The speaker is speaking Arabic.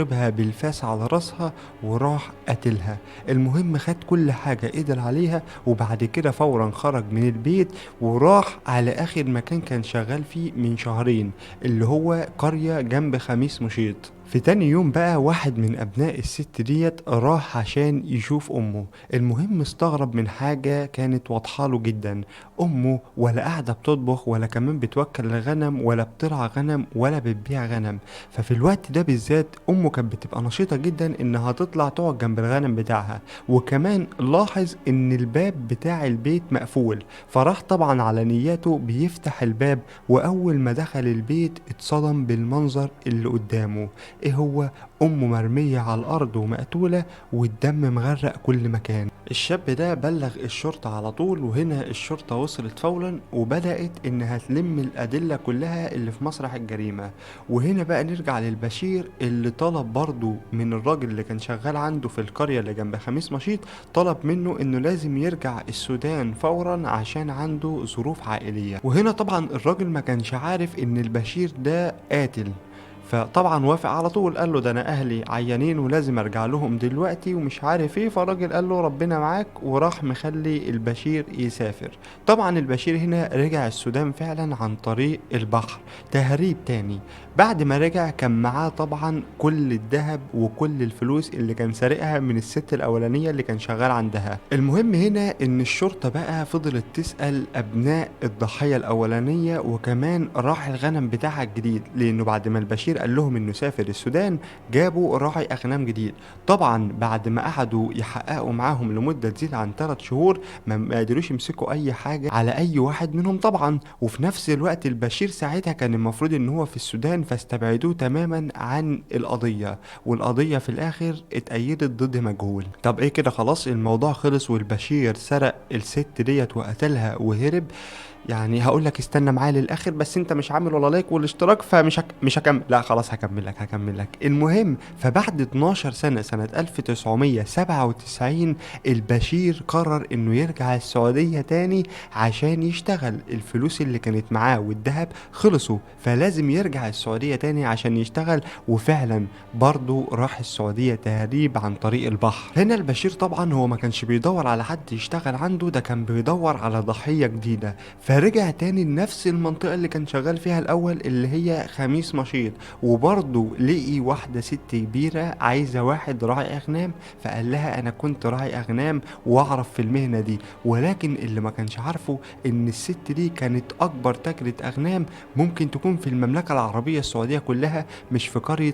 ضربها بالفاس على راسها وراح قتلها. المهم خد كل حاجة قدر عليها، وبعد كده فورا خرج من البيت وراح على آخر مكان كان شغال فيه من شهرين، اللي هو قرية جنب خميس مشيط. في تاني يوم بقى واحد من أبناء الست ديت راح عشان يشوف أمه. المهم استغرب من حاجة كانت واضحة له جدا. أمه ولا قاعدة بتطبخ ولا كمان بتوكل الغنم ولا بترعى غنم ولا بتبيع غنم. ففي الوقت ده بالذات أمه كانت بتبقى نشيطة جدا إنها تطلع تقعد جنب الغنم بتاعها. وكمان لاحظ إن الباب بتاع البيت مقفول، فراح طبعا على نياته بيفتح الباب. وأول ما دخل البيت اتصدم بالمنظر اللي قدامه. ايه هو؟ امه مرمية على الارض ومقتولة والدم مغرق كل مكان. الشاب ده بلغ الشرطة على طول، وهنا الشرطة وصلت فورا وبدأت انها تلم الادلة كلها اللي في مسرح الجريمة. وهنا بقى نرجع للبشير اللي طلب برضو من الراجل اللي كان شغال عنده في القرية اللي جنب خميس مشيط، طلب منه انه لازم يرجع السودان فورا عشان عنده ظروف عائلية. وهنا طبعا الراجل ما كانش عارف ان البشير ده قاتل، فطبعا وافق على طول. قال له ده انا اهلي عيانين ولازم ارجع لهم دلوقتي ومش عارف ايه. فالراجل قال له ربنا معاك، وراح مخلي البشير يسافر. طبعا البشير هنا رجع السودان فعلا عن طريق البحر، تهريب تاني. بعد ما رجع كان معاه طبعا كل الذهب وكل الفلوس اللي كان سارقها من الست الاولانية اللي كان شغال عندها. المهم هنا ان الشرطة بقى فضلت تسأل ابناء الضحية الاولانية وكمان راح الغنم بتاعها الجديد، لانه بعد ما البشير قال لهم انه سافر السودان جابوا راعي اغنام جديد. طبعا بعد ما قعدوا يحققوا معاهم لمده تزيد عن 3 شهور ما قدروش يمسكوا اي حاجه على اي واحد منهم طبعا. وفي نفس الوقت البشير ساعتها كان المفروض ان هو في السودان، فاستبعدوه تماما عن القضيه. والقضيه في الاخر اتأيدت ضد مجهول. طب ايه كده؟ خلاص الموضوع خلص والبشير سرق الست ديت وقتلها وهرب؟ يعني هقول لك استنى معايا للاخر، بس انت مش عامل ولا لايك والاشتراك مش هكمل. لا خلاص هكمل لك. المهم فبعد 12 سنة، سنة 1997، البشير قرر انه يرجع السعودية تاني عشان يشتغل. الفلوس اللي كانت معاه والذهب خلصوا، فلازم يرجع السعودية تاني عشان يشتغل. وفعلا برضه راح السعودية تهريب عن طريق البحر. هنا البشير طبعا هو ما كانش بيدور على حد يشتغل عنده، ده كان بيدور على ضحية جديدة. فرجع تاني لنفس المنطقة اللي كان شغال فيها الأول اللي هي خميس مشيط، وبرضه لقي واحدة ست كبيرة عايزة واحد راعي أغنام. فقال لها أنا كنت راعي أغنام وأعرف في المهنة دي. ولكن اللي ما كانش عارفه إن الست دي كانت أكبر تاجرة أغنام ممكن تكون في المملكة العربية السعودية كلها، مش في قرية